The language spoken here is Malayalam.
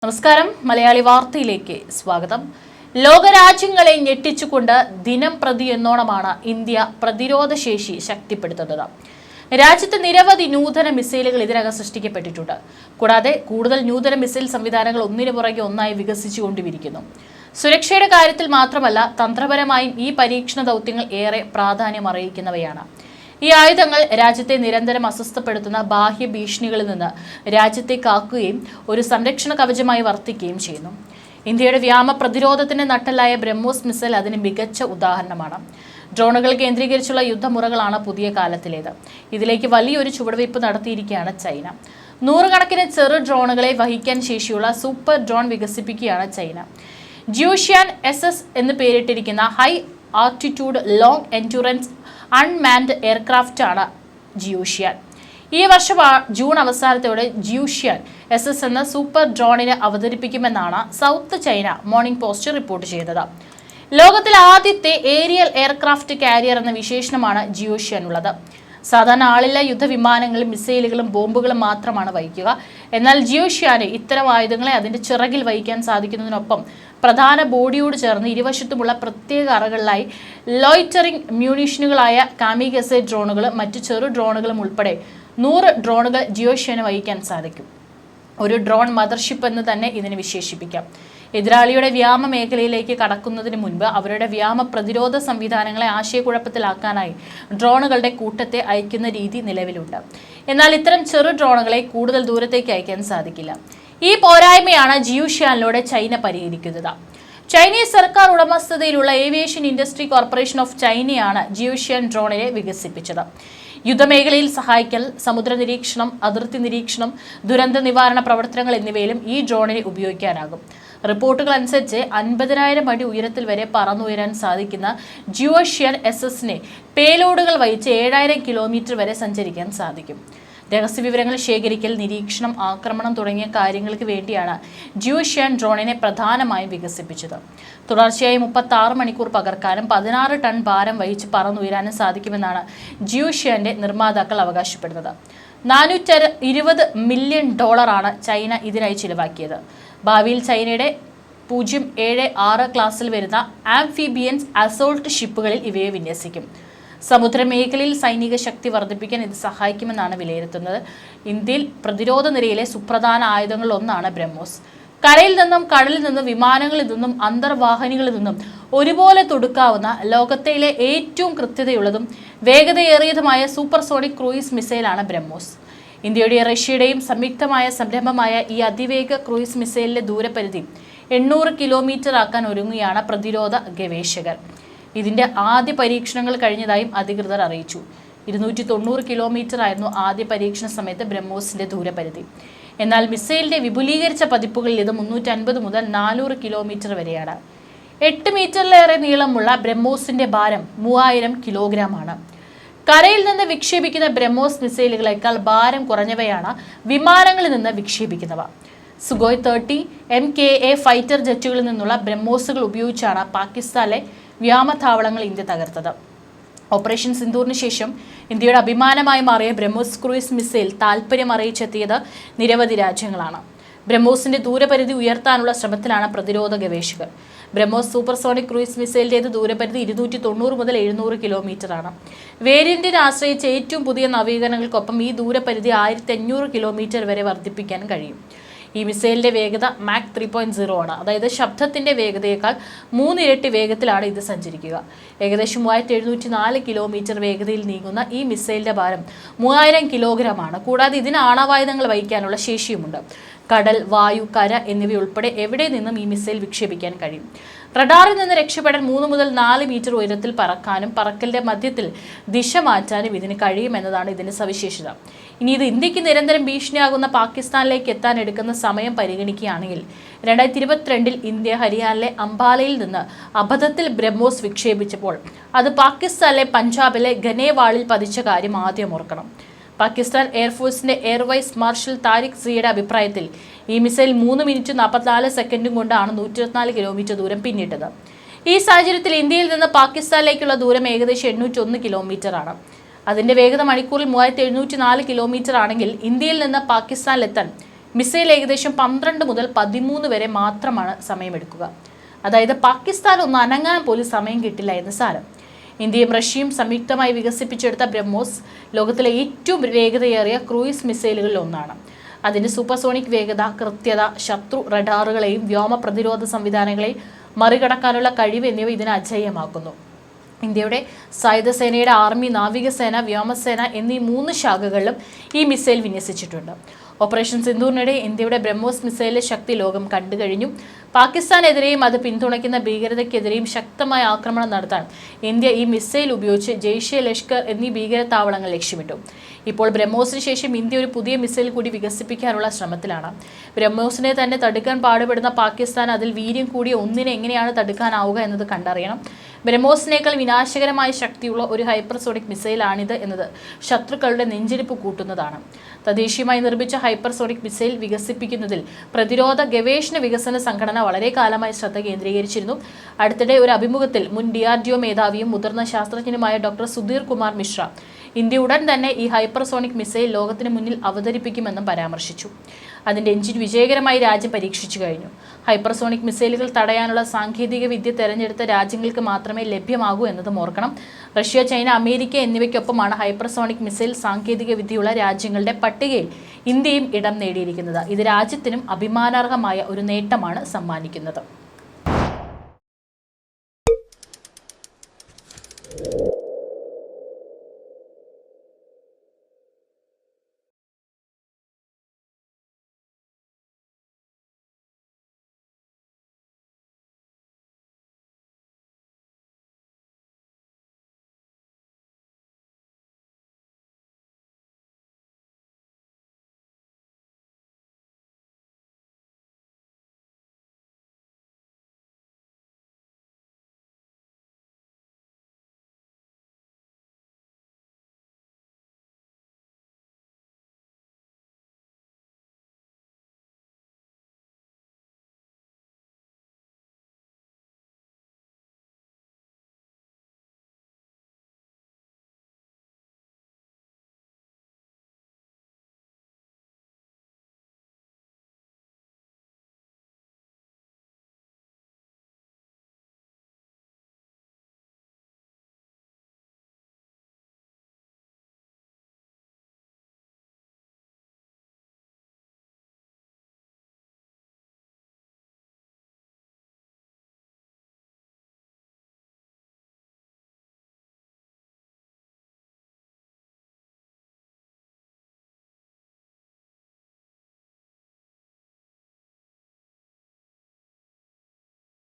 നമസ്കാരം മലയാളി വാർത്തയിലേക്ക് സ്വാഗതം. ലോകരാജ്യങ്ങളെ ഞെട്ടിച്ചുകൊണ്ട് ദിനം പ്രതി എന്നോണമാണ് ഇന്ത്യ പ്രതിരോധ ശേഷി ശക്തിപ്പെടുത്തുന്നത്. രാജ്യത്ത് നിരവധി നൂതന മിസൈലുകൾ ഇതിനകം സൃഷ്ടിക്കപ്പെട്ടിട്ടുണ്ട്. കൂടാതെ കൂടുതൽ നൂതന മിസൈൽ സംവിധാനങ്ങൾ ഒന്നിനു പുറകെ ഒന്നായി വികസിച്ചുകൊണ്ടിരിക്കുന്നു. സുരക്ഷയുടെ കാര്യത്തിൽ മാത്രമല്ല, തന്ത്രപരമായും ഈ പരീക്ഷണ ദൗത്യങ്ങൾ ഏറെ പ്രാധാന്യം അറിയിക്കുന്നവയാണ്. ഈ ആയുധങ്ങൾ രാജ്യത്തെ നിരന്തരം അസ്വസ്ഥപ്പെടുത്തുന്ന ബാഹ്യ ഭീഷണികളിൽ നിന്ന് രാജ്യത്തെ കാക്കുകയും ഒരു സംരക്ഷണ കവചമായി വർത്തിക്കുകയും ചെയ്യുന്നു. ഇന്ത്യയുടെ വ്യോമ പ്രതിരോധത്തിന്റെ നട്ടെല്ലായ ബ്രഹ്മോസ് മിസൈൽ അതിന് മികച്ച ഉദാഹരണമാണ്. ഡ്രോണുകൾ കേന്ദ്രീകരിച്ചുള്ള യുദ്ധമുറകളാണ് പുതിയ കാലത്തിലേത്. ഇതിലേക്ക് വലിയൊരു ചുവടുവയ്പ് നടത്തിയിരിക്കുകയാണ് ചൈന. നൂറുകണക്കിന് ചെറു ഡ്രോണുകളെ വഹിക്കാൻ ശേഷിയുള്ള സൂപ്പർ ഡ്രോൺ വികസിപ്പിക്കുകയാണ് ചൈന. ജിയോഷിയാൻ SS എന്ന് പേരിട്ടിരിക്കുന്ന high altitude long endurance unmanned aircraft ആണ് ജിയോഷിയാൻ. ഈ വർഷം ജൂൺ അവസാനത്തോടെ ജിയോഷിയാൻ SS എന്ന സൂപ്പർ ഡ്രോണിനെ അവതരിപ്പിക്കുമെന്നാണ് South China Morning Post report ചെയ്തത്. ലോകത്തിലെ ആദ്യത്തെ ഏരിയൽ എയർക്രാഫ്റ്റ് കാരിയർ എന്ന വിശേഷണമാണ് ജിയോഷിയാൻ ഉള്ളത്. സാധാരണ ആളില്ല യുദ്ധവിമാനങ്ങളും മിസൈലുകളും ബോംബുകളും മാത്രമാണ് വഹിക്കുക. എന്നാൽ ജിയോഷിയാന് ഇത്തരം ആയുധങ്ങളെ അതിന്റെ ചിറകിൽ വഹിക്കാൻ സാധിക്കുന്നതിനൊപ്പം പ്രധാന ബോഡിയോട് ചേർന്ന് ഇരുവശത്തുമുള്ള പ്രത്യേക അറകളിലായി ലോയിറ്ററിംഗ് മ്യൂണിഷനുകളായ കാമിഗസെ ഡ്രോണുകളും മറ്റു ചെറു ഡ്രോണുകളും ഉൾപ്പെടെ 100 ഡ്രോണുകൾ ജിയോഷിയാന് വഹിക്കാൻ സാധിക്കും. ഒരു ഡ്രോൺ മദർഷിപ്പ് എന്ന് തന്നെ ഇതിനെ വിശേഷിപ്പിക്കാം. എതിരാളിയുടെ വ്യോമ മേഖലയിലേക്ക് കടക്കുന്നതിന് മുൻപ് അവരുടെ വ്യോമ പ്രതിരോധ സംവിധാനങ്ങളെ ആശയക്കുഴപ്പത്തിലാക്കാനായി ഡ്രോണുകളുടെ കൂട്ടത്തെ അയക്കുന്ന രീതി നിലവിലുണ്ട്. എന്നാൽ ഇത്തരം ചെറു ഡ്രോണുകളെ കൂടുതൽ ദൂരത്തേക്ക് അയക്കാൻ സാധിക്കില്ല. ഈ പോരായ്മയാണ് ജിയോഷിയാനിലൂടെ ചൈന പരിഹരിക്കുന്നത്. ചൈനീസ് സർക്കാർ ഉടമസ്ഥതയിലുള്ള ഏവിയേഷൻ ഇൻഡസ്ട്രി കോർപ്പറേഷൻ ഓഫ് ചൈനയാണ് ജിയോഷിയാൻ ഡ്രോണിനെ വികസിപ്പിച്ചത്. യുദ്ധമേഖലയിൽ സഹായിക്കൽ, സമുദ്ര നിരീക്ഷണം, അതിർത്തി നിരീക്ഷണം, ദുരന്ത നിവാരണ പ്രവർത്തനങ്ങൾ എന്നിവയിലും ഈ ഡ്രോണിനെ ഉപയോഗിക്കാനാകും. റിപ്പോർട്ടുകൾ അനുസരിച്ച് 50,000 അടി ഉയരത്തിൽ വരെ പറന്നുയരാൻ സാധിക്കുന്ന ജിയോഷിയാൻ SS-നെ പേലോഡുകൾ വഹിച്ച് 7,000 കിലോമീറ്റർ വരെ സഞ്ചരിക്കാൻ സാധിക്കും. രഹസ്യവിവരങ്ങൾ ശേഖരിക്കൽ, നിരീക്ഷണം, ആക്രമണം തുടങ്ങിയ കാര്യങ്ങൾക്ക് വേണ്ടിയാണ് ജിയോഷിയാൻ ഡ്രോണിനെ പ്രധാനമായും വികസിപ്പിച്ചത്. തുടർച്ചയായി 36 മണിക്കൂർ പകർക്കാനും 16 ടൺ ഭാരം വഹിച്ച് പറന്നുയരാനും സാധിക്കുമെന്നാണ് ജിയോഷിയാന്റെ നിർമ്മാതാക്കൾ അവകാശപ്പെടുന്നത്. $420 മില്യൺ ചൈന ഇതിനായി ചിലവാക്കിയത്. ഭാവിയിൽ ചൈനയുടെ 076 ക്ലാസ്സിൽ വരുന്ന ആംഫിബിയൻസ് അസോൾട്ട് ഷിപ്പുകളിൽ ഇവയെ വിന്യസിക്കും. സമുദ്രമേഖലയിൽ സൈനിക ശക്തി വർദ്ധിപ്പിക്കാൻ ഇത് സഹായിക്കുമെന്നാണ് വിലയിരുത്തുന്നത്. ഇന്ത്യയിൽ പ്രതിരോധ നിരയിലെ സുപ്രധാന ആയുധങ്ങളിൽ ഒന്നാണ് ബ്രഹ്മോസ്. കരയിൽ നിന്നും, കടലിൽ നിന്നും, വിമാനങ്ങളിൽ നിന്നും, അന്തർവാഹിനികളിൽ നിന്നും ഒരുപോലെ തൊടുക്കാവുന്ന ലോകത്തിലെ ഏറ്റവും കൃത്യതയുള്ളതും വേഗതയേറിയതുമായ സൂപ്പർസോണിക് ക്രൂയിസ് മിസൈലാണ് ബ്രഹ്മോസ്. ഇന്ത്യയുടെയും റഷ്യയുടെയും സംയുക്തമായ സംരംഭമായ ഈ അതിവേഗ ക്രൂയിസ് മിസൈലിന്റെ ദൂരപരിധി 800 കിലോമീറ്റർ ആക്കാൻ ഒരുങ്ങുകയാണ് പ്രതിരോധ ഗവേഷകർ. ഇതിന്റെ ആദ്യ പരീക്ഷണങ്ങൾ കഴിഞ്ഞതായും അധികൃതർ അറിയിച്ചു. 290 കിലോമീറ്റർ ആയിരുന്നു ആദ്യ പരീക്ഷണ സമയത്ത് ബ്രഹ്മോസിന്റെ ദൂരപരിധി. എന്നാൽ മിസൈലിന്റെ വിപുലീകരിച്ച പതിപ്പുകളിൽ ഇത് 350 മുതൽ 400 കിലോമീറ്റർ വരെയാണ്. 8 മീറ്ററിലേറെ നീളമുള്ള ബ്രഹ്മോസിന്റെ ഭാരം 3000 കിലോഗ്രാമാണ്. കരയിൽ നിന്ന് വിക്ഷേപിക്കുന്ന ബ്രഹ്മോസ് മിസൈലുകളേക്കാൾ ഭാരം കുറഞ്ഞവയാണ് വിമാനങ്ങളിൽ നിന്ന് വിക്ഷേപിക്കുന്നവ. സുഖോയ് 30 MKA ഫൈറ്റർ ജെറ്റുകളിൽ നിന്നുള്ള ബ്രഹ്മോസുകൾ ഉപയോഗിച്ചാണ് പാകിസ്ഥാനിലെ വ്യോമതാവളങ്ങൾ ഇന്ത്യ തകർത്തത്. ഓപ്പറേഷൻ സിന്ദൂറിന് ശേഷം ഇന്ത്യയുടെ അഭിമാനമായി മാറിയ ബ്രഹ്മോസ് ക്രൂയിസ് മിസൈൽ താൽപ്പര്യം അറിയിച്ചെത്തിയത് നിരവധി രാജ്യങ്ങളാണ്. ബ്രഹ്മോസിന്റെ ദൂരപരിധി ഉയർത്താനുള്ള ശ്രമത്തിലാണ് പ്രതിരോധ ഗവേഷകർ. ബ്രഹ്മോസ് സൂപ്പർസോണിക് ക്രൂയിസ് മിസൈലിന്റേത് ദൂരപരിധി 290 മുതൽ 700 കിലോമീറ്റർ ആണ്. വേരിയന്റിനെ ആശ്രയിച്ച ഏറ്റവും പുതിയ നവീകരണങ്ങൾക്കൊപ്പം ഈ ദൂരപരിധി 1500 കിലോമീറ്റർ വരെ വർദ്ധിപ്പിക്കാൻ കഴിയും. ഈ മിസൈലിന്റെ വേഗത മാക് 3.0 ആണ്. അതായത് ശബ്ദത്തിന്റെ വേഗതയേക്കാൾ 3 ഇരട്ടി വേഗത്തിലാണ് ഇത് സഞ്ചരിക്കുക. ഏകദേശം 3704 കിലോമീറ്റർ വേഗതയിൽ നീങ്ങുന്ന ഈ മിസൈലിന്റെ ഭാരം 3000 കിലോഗ്രാമാണ്. കൂടാതെ ഇതിന് ആണവായുധങ്ങൾ വഹിക്കാനുള്ള ശേഷിയുമുണ്ട്. കടൽ, വായു, കര എന്നിവയുൾപ്പെടെ എവിടെ നിന്നും ഈ മിസൈൽ വിക്ഷേപിക്കാൻ കഴിയും. റഡാറിൽ നിന്ന് രക്ഷപ്പെടാൻ 3 മുതൽ 4 മീറ്റർ ഉയരത്തിൽ പറക്കാനും പറക്കലിന്റെ മധ്യത്തിൽ ദിശ മാറ്റാനും ഇതിന് കഴിയുമെന്നതാണ് ഇതിന്റെ സവിശേഷത. ഇനി ഇത് ഇന്ത്യക്ക് നിരന്തരം ഭീഷണിയാകുന്ന പാകിസ്ഥാനിലേക്ക് എത്താൻ എടുക്കുന്ന സമയം പരിഗണിക്കുകയാണെങ്കിൽ 2022 ഇന്ത്യ ഹരിയാനയിലെ അംബാലയിൽ നിന്ന് അബദ്ധത്തിൽ ബ്രഹ്മോസ് വിക്ഷേപിച്ചപ്പോൾ അത് പാകിസ്ഥാനിലെ പഞ്ചാബിലെ ഗനേവാളിൽ പതിച്ച കാര്യം ആദ്യം ഓർക്കണം. പാകിസ്ഥാൻ എയർഫോഴ്സിന്റെ എയർ വൈസ് മാർഷൽ താരിഖ് സിയുടെ അഭിപ്രായത്തിൽ ഈ മിസൈൽ 3 മിനിറ്റ് 44 സെക്കൻഡും കൊണ്ടാണ് 124 കിലോമീറ്റർ ദൂരം പിന്നിട്ടത്. ഈ സാഹചര്യത്തിൽ ഇന്ത്യയിൽ നിന്ന് പാകിസ്ഥാനിലേക്കുള്ള ദൂരം ഏകദേശം 801 കിലോമീറ്റർ ആണ്. അതിന്റെ വേഗത മണിക്കൂറിൽ 3704 കിലോമീറ്റർ ആണെങ്കിൽ ഇന്ത്യയിൽ നിന്ന് പാകിസ്ഥാനിലെത്താൻ മിസൈൽ ഏകദേശം 12 മുതൽ 13 വരെ മാത്രമാണ് സമയമെടുക്കുക. അതായത് പാകിസ്ഥാൻ ഒന്ന് അനങ്ങാൻ പോലും സമയം കിട്ടില്ല എന്ന് സാരം. ഇന്ത്യയും റഷ്യയും സംയുക്തമായി വികസിപ്പിച്ചെടുത്ത ബ്രഹ്മോസ് ലോകത്തിലെ ഏറ്റവും വേഗതയേറിയ ക്രൂയിസ് മിസൈലുകളിൽ ഒന്നാണ്. അതിന്റെ സൂപ്പർസോണിക് വേഗത, കൃത്യത, ശത്രു റഡാറുകളെയും വ്യോമ പ്രതിരോധ സംവിധാനങ്ങളെയും മറികടക്കാനുള്ള കഴിവ് എന്നിവ ഇതിനെ അജയ്യമാക്കുന്നു. ഇന്ത്യയുടെ സായുധസേനയുടെ ആർമി, നാവികസേന, വ്യോമസേന എന്നീ 3 ശാഖകളിലും ഈ മിസൈൽ വിന്യസിച്ചിട്ടുണ്ട്. ഓപ്പറേഷൻ സിന്ദൂറിനിടെ ഇന്ത്യയുടെ ബ്രഹ്മോസ് മിസൈലിന്റെ ശക്തി ലോകം കണ്ടുകഴിഞ്ഞു. പാകിസ്ഥാനെതിരെയും അത് പിന്തുണയ്ക്കുന്ന ഭീകരതയ്ക്കെതിരെയും ശക്തമായ ആക്രമണം നടത്താൻ ഇന്ത്യ ഈ മിസൈൽ ഉപയോഗിച്ച് ജെയ്ഷെ, ലഷ്കർ എന്നീ ഭീകര താവളങ്ങൾ ലക്ഷ്യമിട്ടു. ഇപ്പോൾ ബ്രഹ്മോസിന് ശേഷം ഇന്ത്യ ഒരു പുതിയ മിസൈൽ കൂടി വികസിപ്പിക്കാനുള്ള ശ്രമത്തിലാണ്. ബ്രഹ്മോസിനെ തന്നെ തടുക്കാൻ പാടുപെടുന്ന പാകിസ്ഥാൻ അതിൽ വീര്യം കൂടിയ ഒന്നിനെ എങ്ങനെയാണ് തടുക്കാനാവുക എന്നത് കണ്ടറിയണം. ബ്രഹ്മോസിനേക്കാൾ വിനാശകരമായ ശക്തിയുള്ള ഒരു ഹൈപ്പർസോണിക് മിസൈലാണിത് എന്നത് ശത്രുക്കളുടെ നെഞ്ചിരിപ്പ് കൂട്ടുന്നതാണ്. തദ്ദേശീയമായി നിർമ്മിച്ച ഹൈപ്പർസോണിക് മിസൈൽ വികസിപ്പിക്കുന്നതിൽ പ്രതിരോധ ഗവേഷണ വികസന സംഘടന വളരെ കാലമായി ശ്രദ്ധ കേന്ദ്രീകരിച്ചിരുന്നു. അടുത്തിടെ ഒരു അഭിമുഖത്തിൽ മുൻ DRDO മേധാവിയും മുതിർന്ന ശാസ്ത്രജ്ഞനുമായ ഡോക്ടർ സുധീർ കുമാർ മിശ്ര ഇന്ത്യ ഉടൻ തന്നെ ഈ ഹൈപ്പർസോണിക് മിസൈൽ ലോകത്തിന് മുന്നിൽ അവതരിപ്പിക്കുമെന്നും പരാമർശിച്ചു. അതിന്റെ എഞ്ചിൻ വിജയകരമായി രാജ്യം പരീക്ഷിച്ചു കഴിഞ്ഞു. ഹൈപ്പർസോണിക് മിസൈലുകൾ തടയാനുള്ള സാങ്കേതിക വിദ്യ തെരഞ്ഞെടുത്ത രാജ്യങ്ങൾക്ക് മാത്രമേ ലഭ്യമാകൂ എന്നതും ഓർക്കണം. റഷ്യ, ചൈന, അമേരിക്ക എന്നിവയ്ക്കൊപ്പമാണ് ഹൈപ്പർസോണിക് മിസൈൽ സാങ്കേതിക വിദ്യയുള്ള രാജ്യങ്ങളുടെ പട്ടികയിൽ ഇന്ത്യയും ഇടം നേടിയിരിക്കുന്നത്. ഇത് രാജ്യത്തിനും അഭിമാനാർഹമായ ഒരു നേട്ടമാണ് സമ്മാനിക്കുന്നത്.